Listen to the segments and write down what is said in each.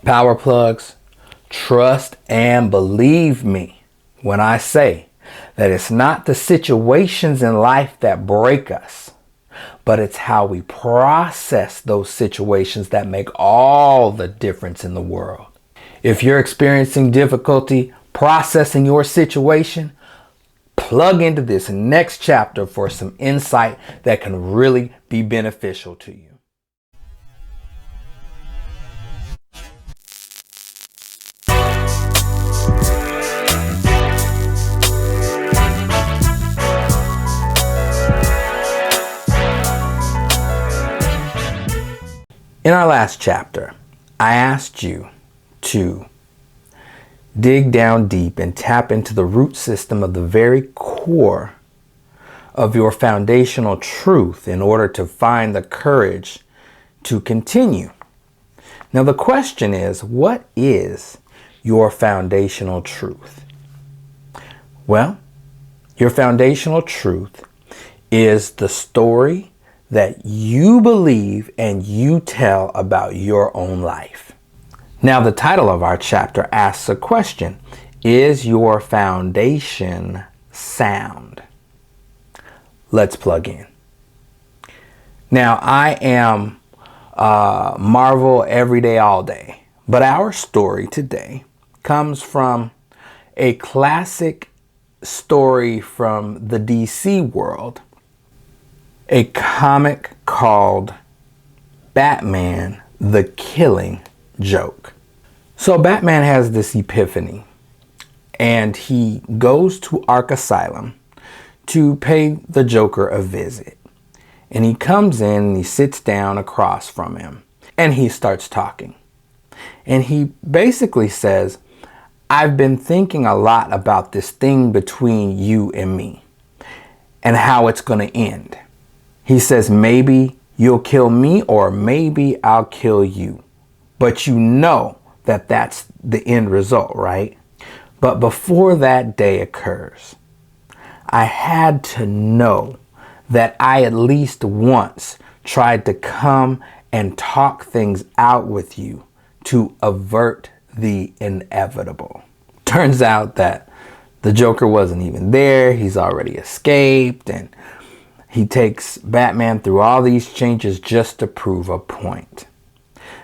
Power plugs, trust and believe me when I say that it's not the situations in life that break us, but it's how we process those situations that make all the difference in the world. If you're experiencing difficulty processing your situation, plug into this next chapter for some insight that can really be beneficial to you. In our last chapter, I asked you to dig down deep and tap into the root system of the very core of your foundational truth in order to find the courage to continue. Now the question is, what is your foundational truth? Well, your foundational truth is the story that you believe and you tell about your own life. Now, the title of our chapter asks a question: is your foundation sound? Let's plug in. Now, I am Marvel every day, all day, but our story today comes from a classic story from the DC world, a comic called Batman: The Killing Joke. So Batman has this epiphany and he goes to Arkham Asylum to pay the Joker a visit. And he comes in and he sits down across from him and he starts talking. And he basically says, I've been thinking a lot about this thing between you and me and how it's going to end. He says, maybe you'll kill me or maybe I'll kill you. But you know that that's the end result, right? But before that day occurs, I had to know that I at least once tried to come and talk things out with you to avert the inevitable. Turns out that the Joker wasn't even there. He's already escaped, and he takes Batman through all these changes just to prove a point.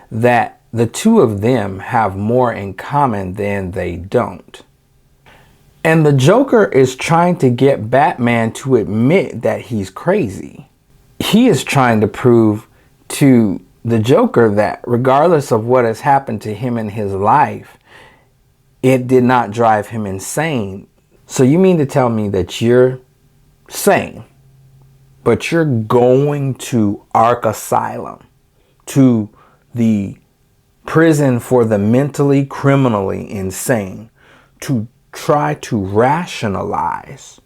That the two of them have more in common than they don't. And the Joker is trying to get Batman to admit that he's crazy. He is trying to prove to the Joker that regardless of what has happened to him in his life, it did not drive him insane. So you mean to tell me that you're sane, but you're going to Arkham Asylum, to the prison for the mentally, criminally insane, to try to rationalize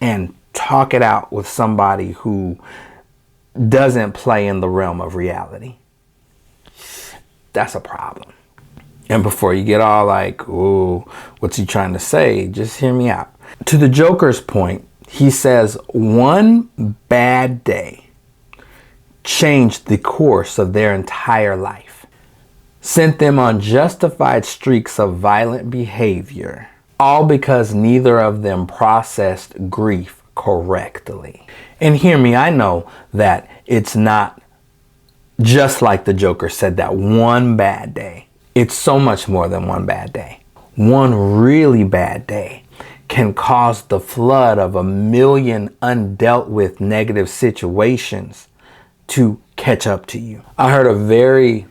and talk it out with somebody who doesn't play in the realm of reality? That's a problem. And before you get all like, ooh, what's he trying to say? Just hear me out. To the Joker's point, he says one bad day changed the course of their entire life, sent them on justified streaks of violent behavior, all because neither of them processed grief correctly. And hear me, I know that it's not just like the Joker said, that one bad day. It's so much more than one bad day. One really bad day can cause the flood of 1,000,000 undealt with negative situations to catch up to you. I heard a very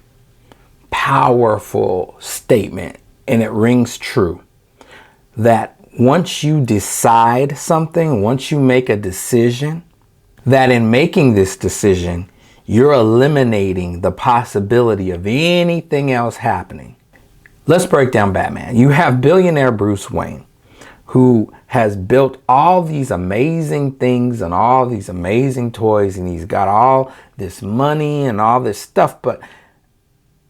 powerful statement, and it rings true, that once you decide something, once you make a decision, that in making this decision, you're eliminating the possibility of anything else happening. Let's break down Batman. You have billionaire Bruce Wayne, who has built all these amazing things and all these amazing toys, and he's got all this money and all this stuff, but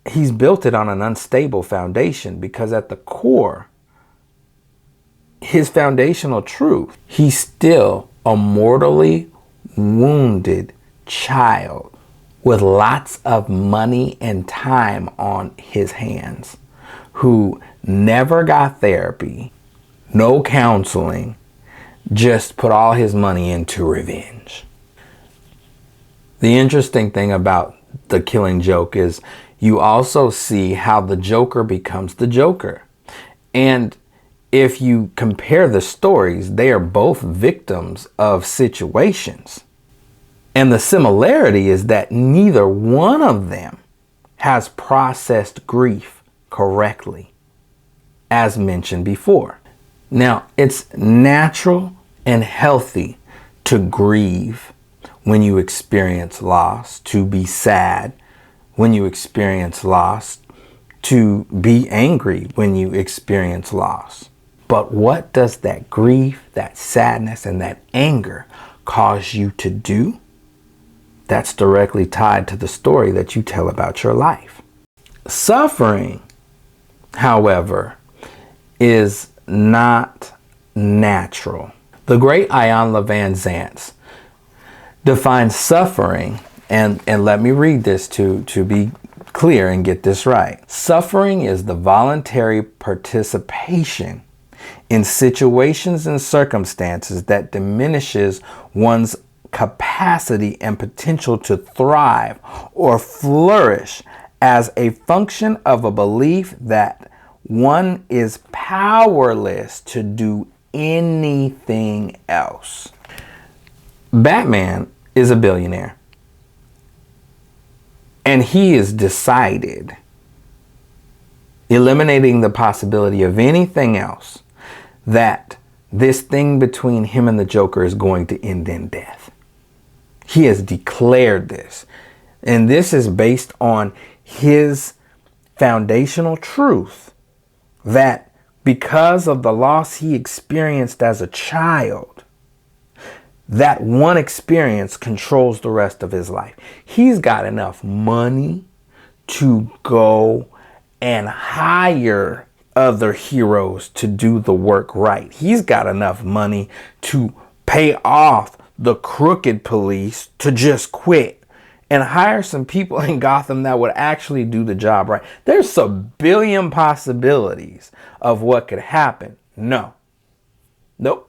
he's built it on an unstable foundation, because at the core, his foundational truth, he's still a mortally wounded child with lots of money and time on his hands, who never got therapy, no counseling, just put all his money into revenge. The interesting thing about The Killing Joke is you also see how the Joker becomes the Joker. And if you compare the stories, they are both victims of situations. And the similarity is that neither one of them has processed grief correctly, as mentioned before. Now, it's natural and healthy to grieve when you experience loss, to be sad when you experience loss, to be angry when you experience loss. But what does that grief, that sadness, and that anger cause you to do? That's directly tied to the story that you tell about your life. Suffering, however, is not natural. The great Ian Van Zant defines suffering, and let me read this to be clear and get this right. Suffering is the voluntary participation in situations and circumstances that diminishes one's capacity and potential to thrive or flourish as a function of a belief that one is powerless to do anything else. Batman is a billionaire, and he is decided, eliminating the possibility of anything else, that this thing between him and the Joker is going to end in death. He has declared this. And this is based on his foundational truth that because of the loss he experienced as a child, that one experience controls the rest of his life. He's got enough money to go and hire other heroes to do the work right. He's got enough money to pay off the crooked police to just quit and hire some people in Gotham that would actually do the job right. There's a billion possibilities of what could happen. Nope.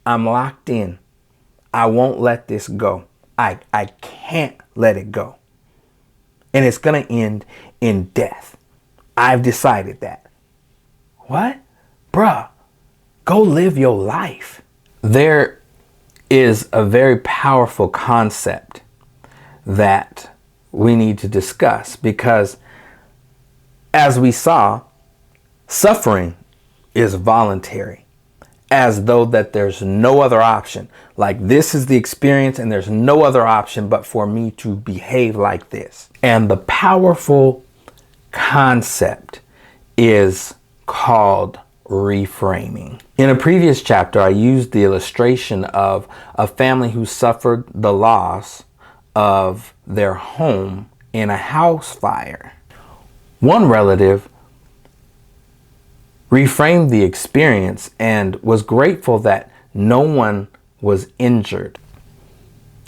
I'm locked in. I won't let this go. I can't let it go. And it's going to end in death. I've decided that. What? Bruh, go live your life. There is a very powerful concept that we need to discuss because, as we saw, suffering is voluntary, as though that there's no other option. Like, this is the experience and there's no other option but for me to behave like this. And the powerful concept is called reframing. In a previous chapter, I used the illustration of a family who suffered the loss of their home in a house fire. One relative reframed the experience and was grateful that no one was injured.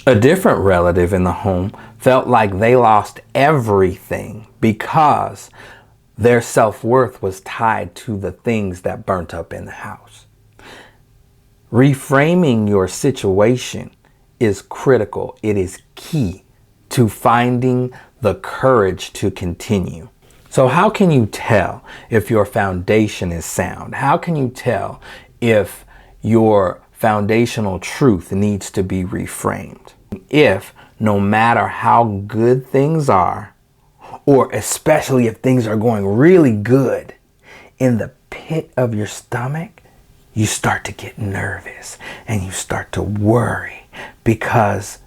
A different relative in the home felt like they lost everything because their self-worth was tied to the things that burnt up in the house. Reframing your situation is critical. It is key to finding the courage to continue. So how can you tell if your foundation is sound? How can you tell if your foundational truth needs to be reframed? If no matter how good things are, or especially if things are going really good, in the pit of your stomach, you start to get nervous and you start to worry because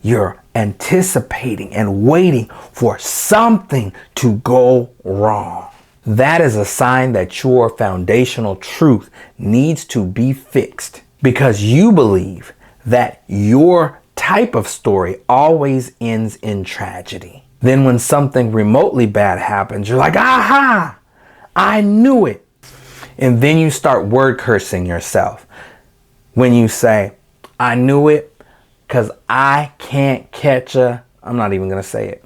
you're anticipating and waiting for something to go wrong. That is a sign that your foundational truth needs to be fixed because you believe that your type of story always ends in tragedy. Then when something remotely bad happens, you're like, aha, I knew it. And then you start word cursing yourself when you say, I knew it because I can't catch a I'm not even going to say it.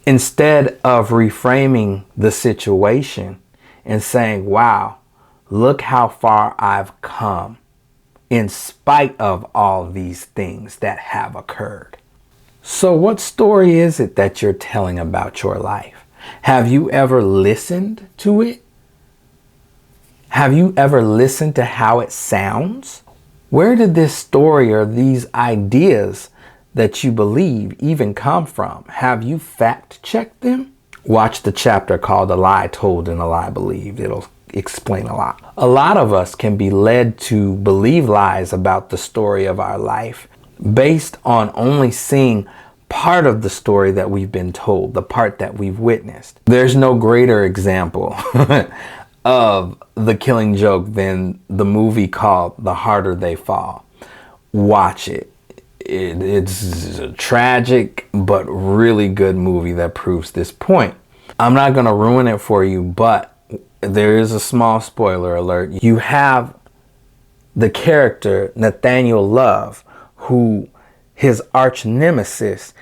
Instead of reframing the situation and saying, wow, look how far I've come in spite of all these things that have occurred. So what story is it that you're telling about your life? Have you ever listened to it? Have you ever listened to how it sounds? Where did this story or these ideas that you believe even come from? Have you fact checked them? Watch the chapter called A Lie Told and a Lie Believed. It'll explain a lot. A lot of us can be led to believe lies about the story of our life based on only seeing part of the story that we've been told, the part that we've witnessed. There's no greater example of the Killing Joke than the movie called The Harder They Fall. Watch it. It's a tragic but really good movie that proves this point. I'm not going to ruin it for you, but there is a small spoiler alert. You have the character Nathaniel Love, who his arch nemesis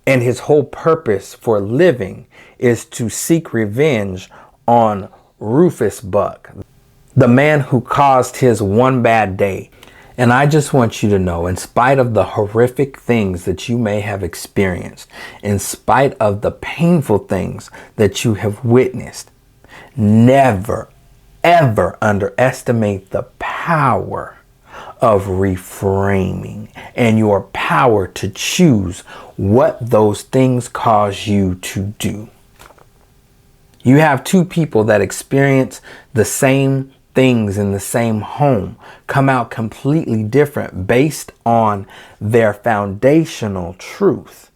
and his whole purpose for living is to seek revenge on Rufus Buck, the man who caused his one bad day. And I just want you to know, in spite of the horrific things that you may have experienced, in spite of the painful things that you have witnessed, never, ever underestimate the power of reframing and your power to choose what those things cause you to do. You have two people that experience the same things in the same home, come out completely different based on their foundational truth.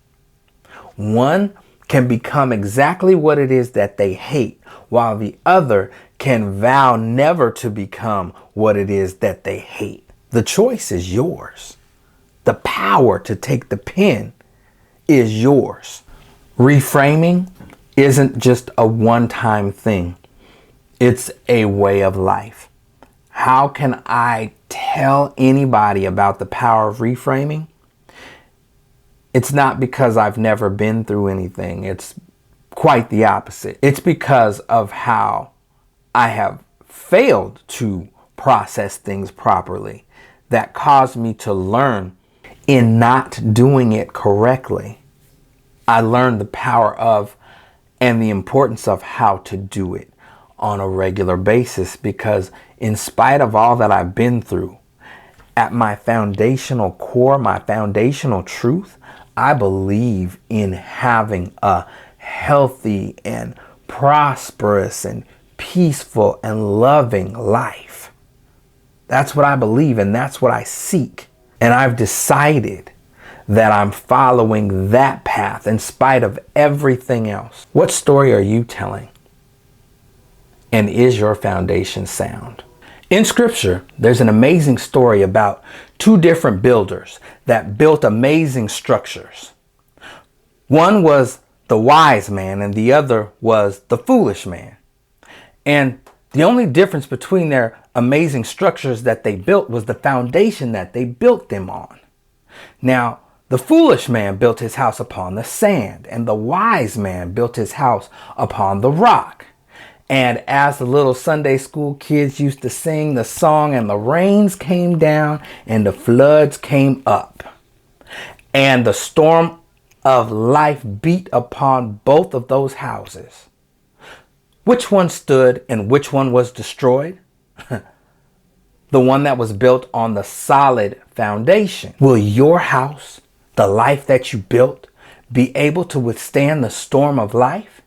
One can become exactly what it is that they hate, while the other can vow never to become what it is that they hate. The choice is yours. The power to take the pen is yours. Reframing isn't just a one-time thing. It's a way of life. How can I tell anybody about the power of reframing? It's not because I've never been through anything. It's quite the opposite. It's because of how I have failed to process things properly that caused me to learn in not doing it correctly. I learned the power of and the importance of how to do it on a regular basis, because in spite of all that I've been through, at my foundational core, my foundational truth, I believe in having a healthy and prosperous and peaceful and loving life. That's what I believe, and that's what I seek. And I've decided that I'm following that path in spite of everything else. What story are you telling? And is your foundation sound? In Scripture, there's an amazing story about two different builders that built amazing structures. One was the wise man and the other was the foolish man. And the only difference between their amazing structures that they built was the foundation that they built them on. Now, the foolish man built his house upon the sand, and the wise man built his house upon the rock. And as the little Sunday school kids used to sing the song, and the rains came down and the floods came up, and the storm of life beat upon both of those houses. Which one stood and which one was destroyed? The one that was built on the solid foundation. Will your house, the life that you built, be able to withstand the storm of life?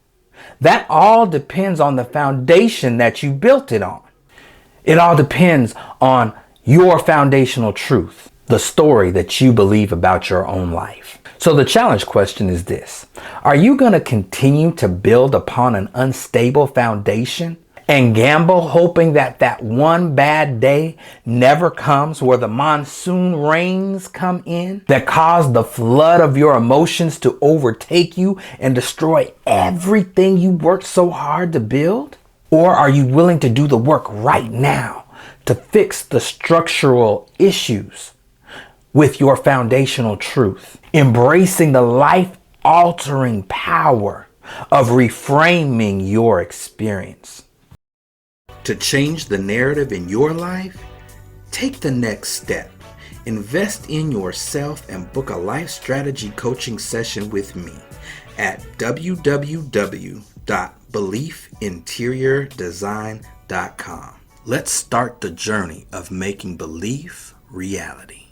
That all depends on the foundation that you built it on. It all depends on your foundational truth, the story that you believe about your own life. So the challenge question is this: are you going to continue to build upon an unstable foundation and gamble hoping that that one bad day never comes, where the monsoon rains come in that cause the flood of your emotions to overtake you and destroy everything you worked so hard to build? Or are you willing to do the work right now to fix the structural issues with your foundational truth? embracing the life-altering power of reframing your experience. To change the narrative in your life, take the next step. Invest in yourself and book a life strategy coaching session with me at www.beliefinteriordesign.com. Let's start the journey of making belief reality.